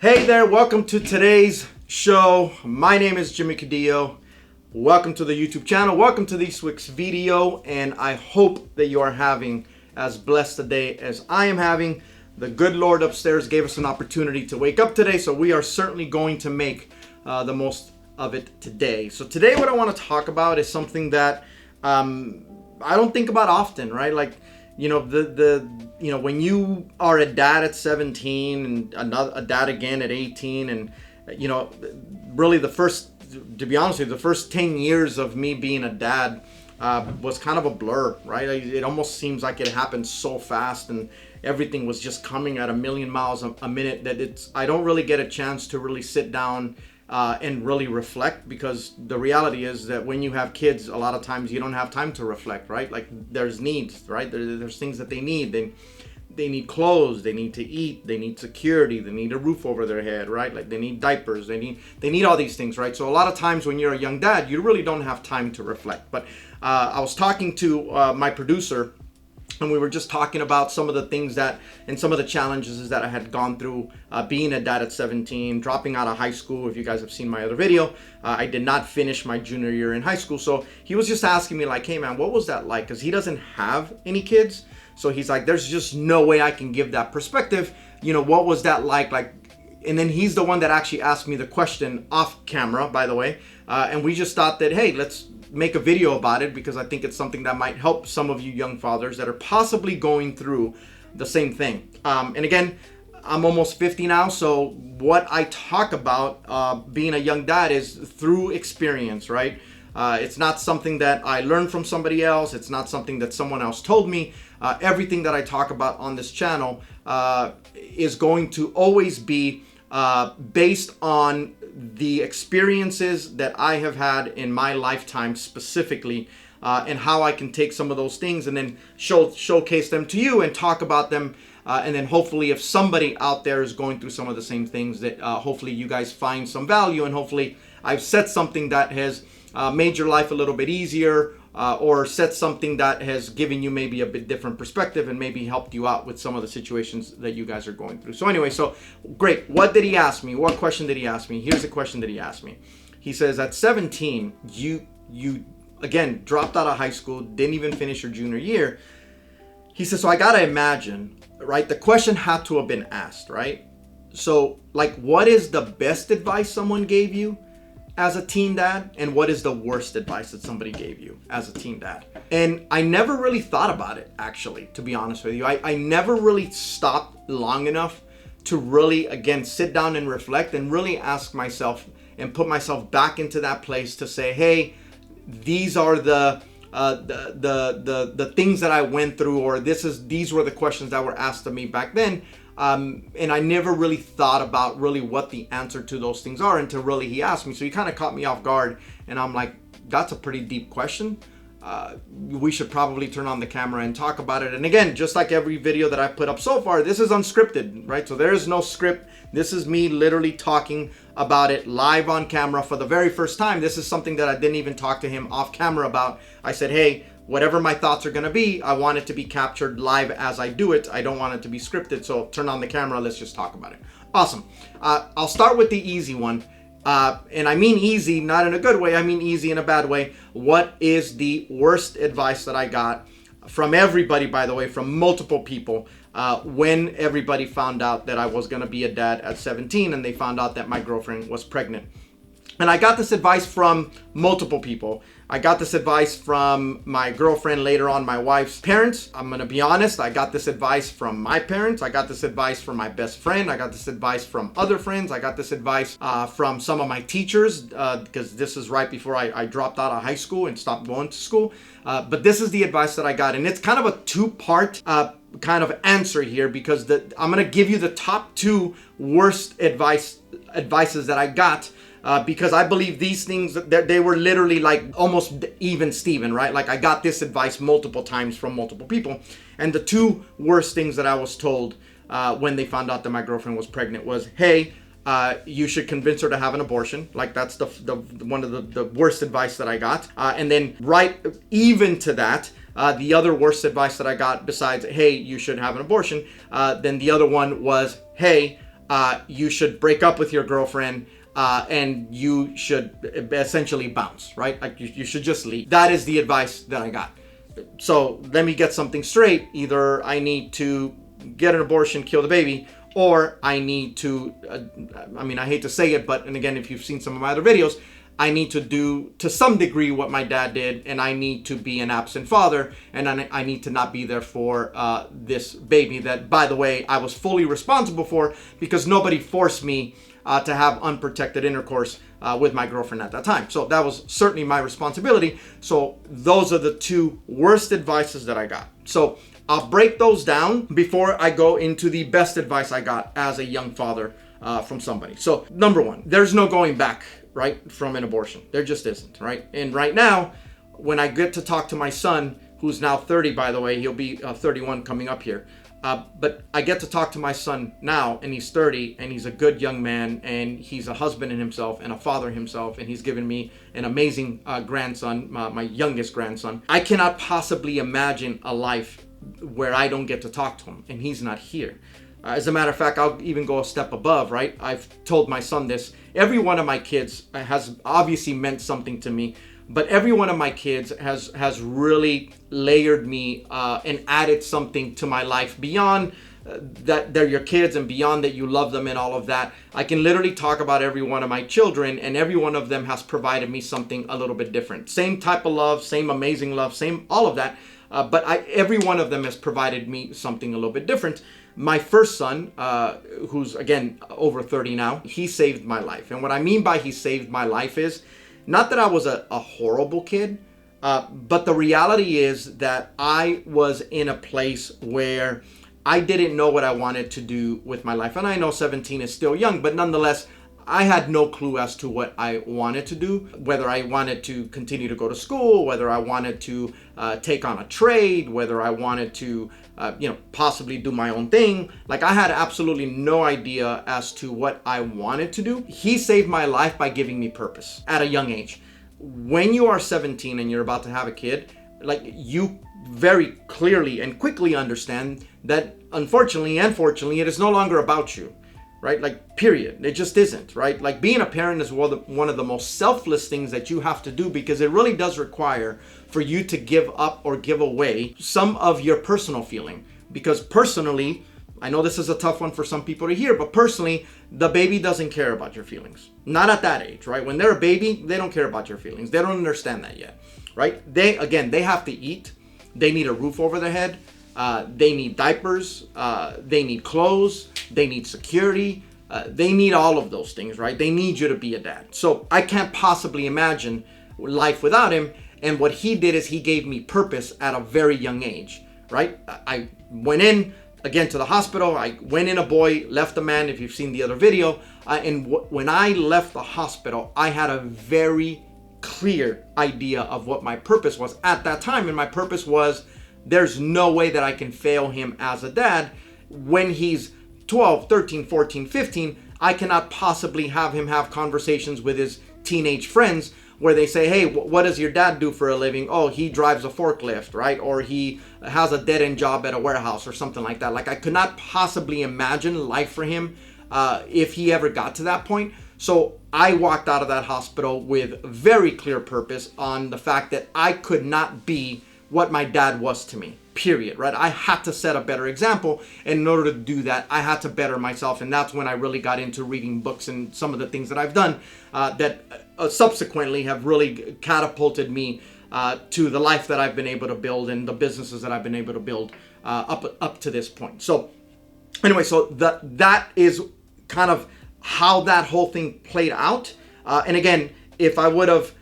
Hey there, welcome to today's show. My name is Jimmy Cadillo. Welcome to the YouTube channel. Welcome to this week's video, and I hope that you are having as blessed a day as I am having. The good Lord upstairs gave us an opportunity to wake up today, so we are certainly going to make the most of it today. So today what I want to talk about is something that I don't think about often, right? Like, you know, when you are a dad at 17 and a dad again at 18, and really to be honest with you, the first 10 years of me being a dad was kind of a blur, right? It almost seems like it happened so fast and everything was just coming at a million miles a minute that I don't really get a chance to really sit down and really reflect, because the reality is that when you have kids, a lot of times you don't have time to reflect, right? Like there's needs, right? There's things that they need. They need clothes, they need to eat, they need security, they need a roof over their head, right? Like they need diapers, they need all these things, right? So a lot of times when you're a young dad, you really don't have time to reflect. But I was talking to my producer, and we were just talking about some of the things and some of the challenges that I had gone through being a dad at 17, dropping out of high school. If you guys have seen my other video, I did not finish my junior year in high school. So he was just asking me like, hey man, what was that like? Because he doesn't have any kids. So he's like, there's just no way I can give that perspective. You know, what was that like? And then he's the one that actually asked me the question off camera, by the way. And we just thought that, hey, let's make a video about it, because I think it's something that might help some of you young fathers that are possibly going through the same thing. And again, I'm almost 50 now, so what I talk about being a young dad is through experience, right? It's not something that I learned from somebody else. It's not something that someone else told me. Everything that I talk about on this channel is going to always be based on the experiences that I have had in my lifetime specifically, and how I can take some of those things and then showcase them to you and talk about them. And then hopefully if somebody out there is going through some of the same things, that hopefully you guys find some value, and hopefully I've said something that has made your life a little bit easier, or said something that has given you maybe a bit different perspective and maybe helped you out with some of the situations that you guys are going through. So anyway, so great. What did he ask me? What question did he ask me? Here's the question that he asked me. He says, at 17, you again dropped out of high school, didn't even finish your junior year. He says, so I gotta imagine, right? The question had to have been asked, right? So like, what is the best advice someone gave you as a teen dad, and what is the worst advice that somebody gave you as a teen dad? And I never really thought about it, actually, to be honest with you. I never really stopped long enough to really, again, sit down and reflect and really ask myself and put myself back into that place to say, hey, these are the things that I went through, or these were the questions that were asked of me back then. And I never really thought about really what the answer to those things are until really he asked me. So he kind of caught me off guard, and I'm like, that's a pretty deep question. We should probably turn on the camera and talk about it. And again, just like every video that I've put up so far, this is unscripted, right? So there is no script. This is me literally talking about it live on camera for the very first time. This is something that I didn't even talk to him off camera about. I said, hey, whatever my thoughts are going to be, I want it to be captured live as I do it. I don't want it to be scripted. So turn on the camera. Let's just talk about it. Awesome. I'll start with the easy one. And I mean easy, not in a good way. I mean easy in a bad way. What is the worst advice that I got from everybody, by the way, from multiple people, when everybody found out that I was going to be a dad at 17 and they found out that my girlfriend was pregnant? And I got this advice from multiple people. I got this advice from my girlfriend, later on my wife's parents. I'm going to be honest, I got this advice from my parents. I got this advice from my best friend. I got this advice from other friends. I got this advice from some of my teachers, because this is right before I dropped out of high school and stopped going to school. But this is the advice that I got. And it's kind of a two-part kind of answer here, because I'm going to give you the top two worst advices that I got. Because I believe these things, they were literally like almost even Steven, right? Like I got this advice multiple times from multiple people. And the two worst things that I was told when they found out that my girlfriend was pregnant was, hey, you should convince her to have an abortion. Like that's the one of the worst advice that I got. And then right even to that, the other worst advice that I got besides, hey, you should have an abortion, then the other one was, hey, you should break up with your girlfriend, and you should essentially bounce, right? Like you should just leave. That is the advice that I got. So let me get something straight. Either I need to get an abortion, kill the baby, or I need to, I hate to say it, but, and again, if you've seen some of my other videos, I need to do to some degree what my dad did, and I need to be an absent father, and I need to not be there for this baby that, by the way, I was fully responsible for, because nobody forced me to have unprotected intercourse with my girlfriend at that time. So that was certainly my responsibility. So those are the two worst advices that I got. So I'll break those down before I go into the best advice I got as a young father from somebody. So number one, there's no going back, right, from an abortion. There just isn't, right? And right now, when I get to talk to my son, who's now 30, by the way, he'll be 31 coming up here. But I get to talk to my son now, and he's 30, and he's a good young man, and he's a husband in himself and a father himself, and he's given me an amazing grandson, my youngest grandson. I cannot possibly imagine a life where I don't get to talk to him, and he's not here. As a matter of fact, I'll even go a step above, right? I've told my son this. Every one of my kids has obviously meant something to me, but every one of my kids has really layered me and added something to my life beyond that they're your kids and beyond that you love them and all of that. I can literally talk about every one of my children, and every one of them has provided me something a little bit different. Same type of love, same amazing love, same all of that. But every one of them has provided me something a little bit different. My first son, who's again over 30 now, he saved my life. And what I mean by he saved my life is not that I was a horrible kid, but the reality is that I was in a place where I didn't know what I wanted to do with my life. And I know 17 is still young, but nonetheless, I had no clue as to what I wanted to do, whether I wanted to continue to go to school, whether I wanted to take on a trade, whether I wanted to, possibly do my own thing. Like, I had absolutely no idea as to what I wanted to do. He saved my life by giving me purpose at a young age. When you are 17 and you're about to have a kid, like, you very clearly and quickly understand that unfortunately and fortunately, it is no longer about you. Right? Like, period. It just isn't, right? Like, being a parent is one of the most selfless things that you have to do, because it really does require for you to give up or give away some of your personal feeling. Because personally, I know this is a tough one for some people to hear, but personally, the baby doesn't care about your feelings. Not at that age, right? When they're a baby, they don't care about your feelings. They don't understand that yet, right? They have to eat. They need a roof over their head. They need diapers, they need clothes, they need security, they need all of those things, right? They need you to be a dad. So I can't possibly imagine life without him. And what he did is he gave me purpose at a very young age, right? I went in, again, to the hospital. I went in a boy, left a man, if you've seen the other video. When I left the hospital, I had a very clear idea of what my purpose was at that time. And my purpose was, there's no way that I can fail him as a dad. When he's 12, 13, 14, 15, I cannot possibly have him have conversations with his teenage friends where they say, hey, what does your dad do for a living? Oh, he drives a forklift, right? Or he has a dead-end job at a warehouse or something like that. Like, I could not possibly imagine life for him if he ever got to that point. So I walked out of that hospital with very clear purpose on the fact that I could not be what my dad was to me, period, right? I had to set a better example, and in order to do that, I had to better myself, and that's when I really got into reading books and some of the things that I've done that subsequently have really catapulted me to the life that I've been able to build and the businesses that I've been able to build up to this point. So anyway, so that is kind of how that whole thing played out. And again, if I would have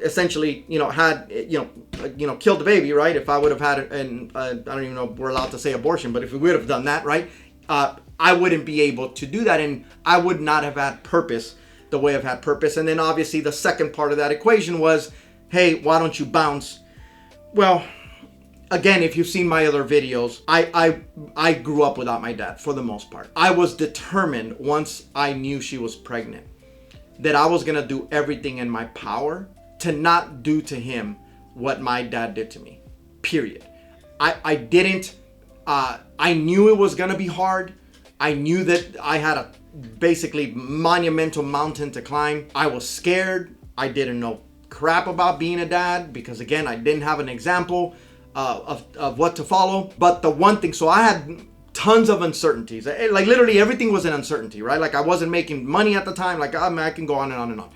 essentially, had, killed the baby, right? If I would have had I don't even know if we're allowed to say abortion, but if we would have done that, right? I wouldn't be able to do that, and I would not have had purpose the way I've had purpose. And then obviously the second part of that equation was, hey, why don't you bounce? Well, again, if you've seen my other videos, I grew up without my dad for the most part. I was determined once I knew she was pregnant that I was gonna do everything in my power to not do to him what my dad did to me, period. I knew it was gonna be hard. I knew that I had a basically monumental mountain to climb. I was scared. I didn't know crap about being a dad because, again, I didn't have an example of what to follow. But the one thing, so I had tons of uncertainties. Like literally everything was an uncertainty, right? Like I wasn't making money at the time. Like I can go on and on and on.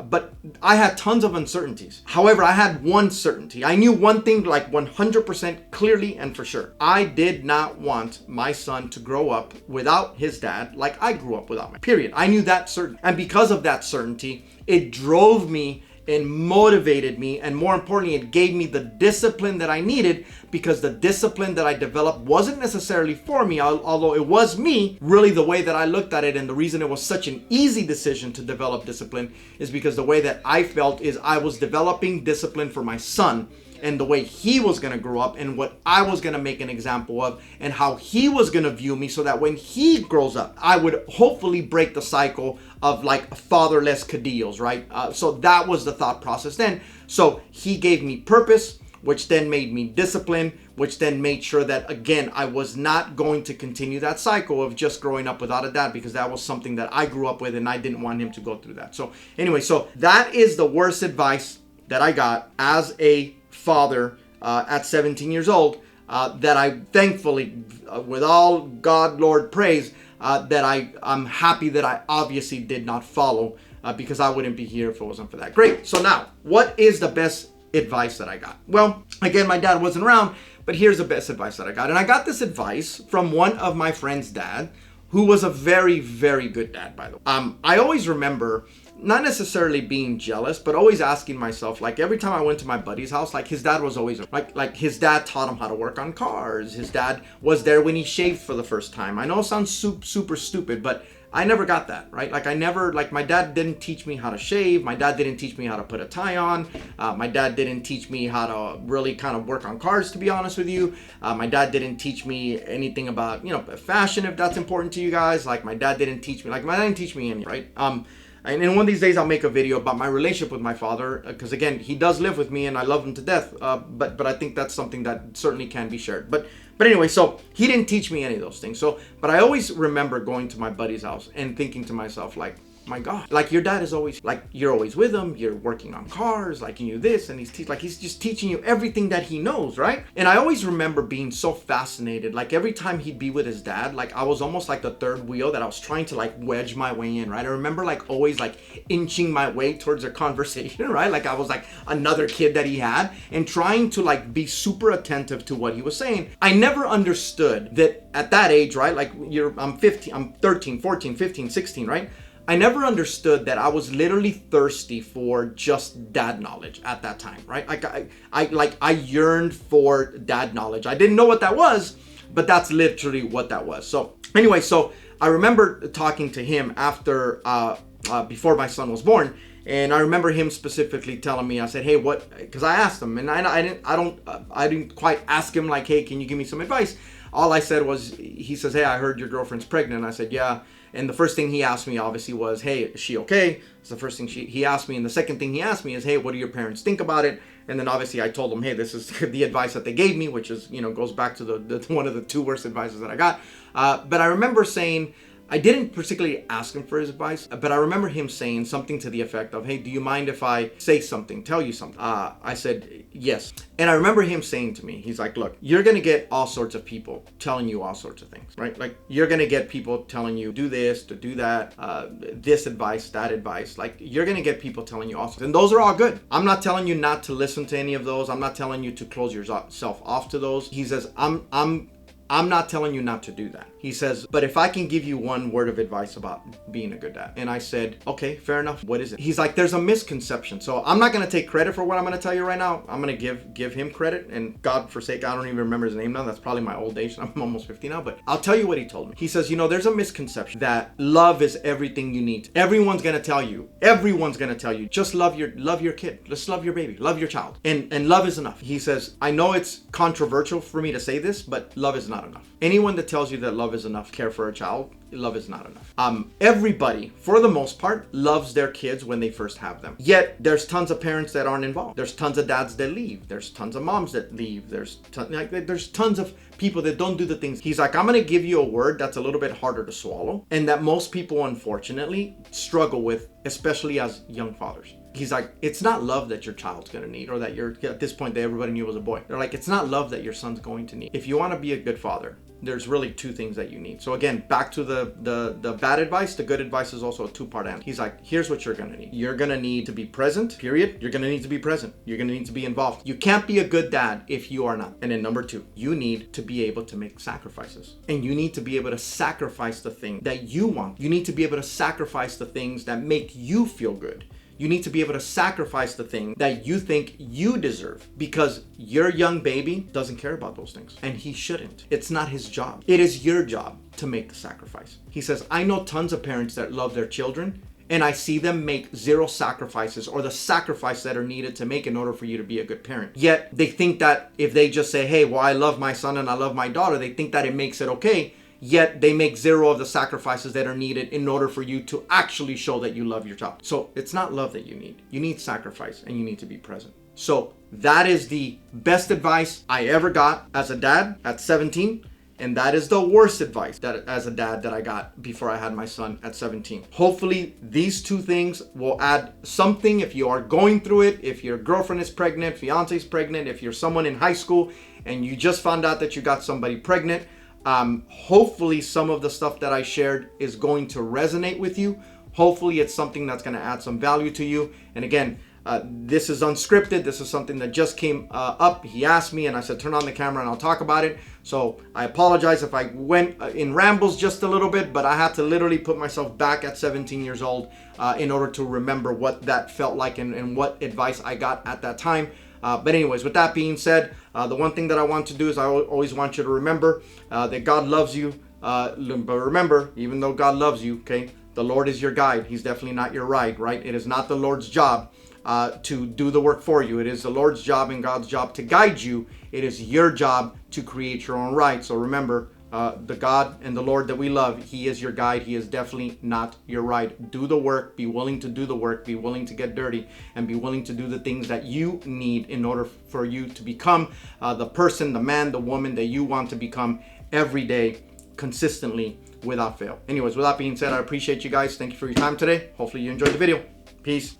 But I had tons of uncertainties. However, I had one certainty. I knew one thing like 100% clearly and for sure. I did not want my son to grow up without his dad like I grew up without my, period. I knew that certain. And because of that certainty, it drove me and motivated me, and more importantly, it gave me the discipline that I needed, because the discipline that I developed wasn't necessarily for me, although it was me. Really, the way that I looked at it, and the reason it was such an easy decision to develop discipline, is because the way that I felt is I was developing discipline for my son, and the way he was going to grow up, and what I was going to make an example of, and how he was going to view me, so that when he grows up, I would hopefully break the cycle of like fatherless Cadillos, right? So that was the thought process then. So he gave me purpose, which then made me discipline, which then made sure that, again, I was not going to continue that cycle of just growing up without a dad, because that was something that I grew up with and I didn't want him to go through that. So anyway, so that is the worst advice that I got as a father at 17 years old, that I thankfully, with all God, Lord praise, that I'm happy that I obviously did not follow, because I wouldn't be here if it wasn't for that. Great. So now, what is the best advice that I got? Well, again, my dad wasn't around, but here's the best advice that I got. And I got this advice from one of my friend's dad, who was a very, very good dad, by the way. I always remember not necessarily being jealous, but always asking myself, like every time I went to my buddy's house, like his dad was always like his dad taught him how to work on cars. His dad was there when he shaved for the first time. I know it sounds super stupid, but I never got that, right? Like I never, like my dad didn't teach me how to shave. My dad didn't teach me how to put a tie on. My dad didn't teach me how to really kind of work on cars, to be honest with you. My dad didn't teach me anything about, fashion, if that's important to you guys. Like my dad didn't teach me, any, right? And one of these days I'll make a video about my relationship with my father, because again, he does live with me and I love him to death. But I think that's something that certainly can be shared. But anyway, so he didn't teach me any of those things. So, but I always remember going to my buddy's house and thinking to myself, like, my God, like your dad is always like, you're always with him, you're working on cars, like you do this, and he's just teaching you everything that he knows, right? And I always remember being so fascinated, like every time he'd be with his dad, like I was almost like the third wheel that I was trying to like wedge my way in, right? I remember like always like inching my way towards a conversation, right? Like I was like another kid that he had, and trying to like be super attentive to what he was saying. I never understood that at that age, right? Like I'm 13, 14, 15, 16, right? I never understood that I was literally thirsty for just dad knowledge at that time, right? I yearned for dad knowledge. I didn't know what that was, but that's literally what that was. So anyway, so I remember talking to him after, before my son was born, and I remember him specifically telling me, I said, hey, what? Because I asked him, and I didn't quite ask him like, hey, can you give me some advice? All I said was, he says, hey, I heard your girlfriend's pregnant. I said, yeah. And the first thing he asked me obviously was, hey, is she okay? It's the first thing he asked me. And the second thing he asked me is, hey, what do your parents think about it? And then obviously I told him, hey, this is the advice that they gave me, which is, goes back to the one of the two worst advices that I got. But I remember saying, I didn't particularly ask him for his advice, but I remember him saying something to the effect of, hey, do you mind if I say something, tell you something? I said, yes. And I remember him saying to me, he's like, look, you're going to get all sorts of people telling you all sorts of things, right? Like you're going to get people telling you, do this, to do that, this advice, that advice. Like you're going to get people telling you all sorts. And those are all good. I'm not telling you not to listen to any of those. I'm not telling you to close yourself off to those. He says, I'm not telling you not to do that. He says, but if I can give you one word of advice about being a good dad. And I said, okay, fair enough. What is it? He's like, there's a misconception. So I'm not going to take credit for what I'm going to tell you right now. I'm going to give him credit. And God forsake, I don't even remember his name now. That's probably my old age. I'm almost 50 now. But I'll tell you what he told me. He says, there's a misconception that love is everything you need. Everyone's going to tell you, just love your kid. Just love your baby. Love your child. And love is enough. He says, I know it's controversial for me to say this, but love is enough. not enough. Anyone that tells you that love is enough, care for a child, love is not enough. Everybody, for the most part, loves their kids when they first have them. Yet, there's tons of parents that aren't involved. There's tons of dads that leave. There's tons of moms that leave. There's tons of people that don't do the things. He's like, I'm going to give you a word that's a little bit harder to swallow, and that most people, unfortunately, struggle with, especially as young fathers. He's like, it's not love that your child's going to need, or that you're, at this point, that everybody knew was a boy. They're like, it's not love that your son's going to need. If you want to be a good father, there's really two things that you need. So again, back to the bad advice, the good advice is also a two-part answer. He's like, here's what you're going to need. You're going to need to be present, period. You're going to need to be present. You're going to need to be involved. You can't be a good dad if you are not. And then number two, you need to be able to make sacrifices. And you need to be able to sacrifice the thing that you want. You need to be able to sacrifice the things that make you feel good. You need to be able to sacrifice the thing that you think you deserve, because your young baby doesn't care about those things, and he shouldn't. It's not his job. It is your job to make the sacrifice. He says, I know tons of parents that love their children, and I see them make zero sacrifices, or the sacrifice that are needed to make in order for you to be a good parent. Yet they think that if they just say, hey, well, I love my son and I love my daughter, they think that it makes it okay. Yet they make zero of the sacrifices that are needed in order for you to actually show that you love your child. So it's not love that you need. You need sacrifice, and you need to be present. So that is the best advice I ever got as a dad at 17. And that is the worst advice that as a dad that I got before I had my son at 17. Hopefully these two things will add something if you are going through it, if your girlfriend is pregnant, fiance is pregnant, if you're someone in high school and you just found out that you got somebody pregnant. Hopefully some of the stuff that I shared is going to resonate with you. Hopefully it's something that's going to add some value to you. And again, this is unscripted. This is something that just came up. He asked me and I said, turn on the camera and I'll talk about it. So I apologize if I went in rambles just a little bit, but I had to literally put myself back at 17 years old in order to remember what that felt like and what advice I got at that time. But anyways, with that being said, the one thing that I want to do is I always want you to remember that God loves you. But remember, even though God loves you, okay, the Lord is your guide. He's definitely not your ride, right? It is not the Lord's job to do the work for you. It is the Lord's job and God's job to guide you. It is your job to create your own ride. So remember, the God and the Lord that we love, He is your guide. He is definitely not your ride. Do the work. Be willing to do the work. Be willing to get dirty, and be willing to do the things that you need in order for you to become the person, the man, the woman that you want to become every day, consistently, without fail. Anyways, with that being said, I appreciate you guys. Thank you for your time today. Hopefully you enjoyed the video. Peace.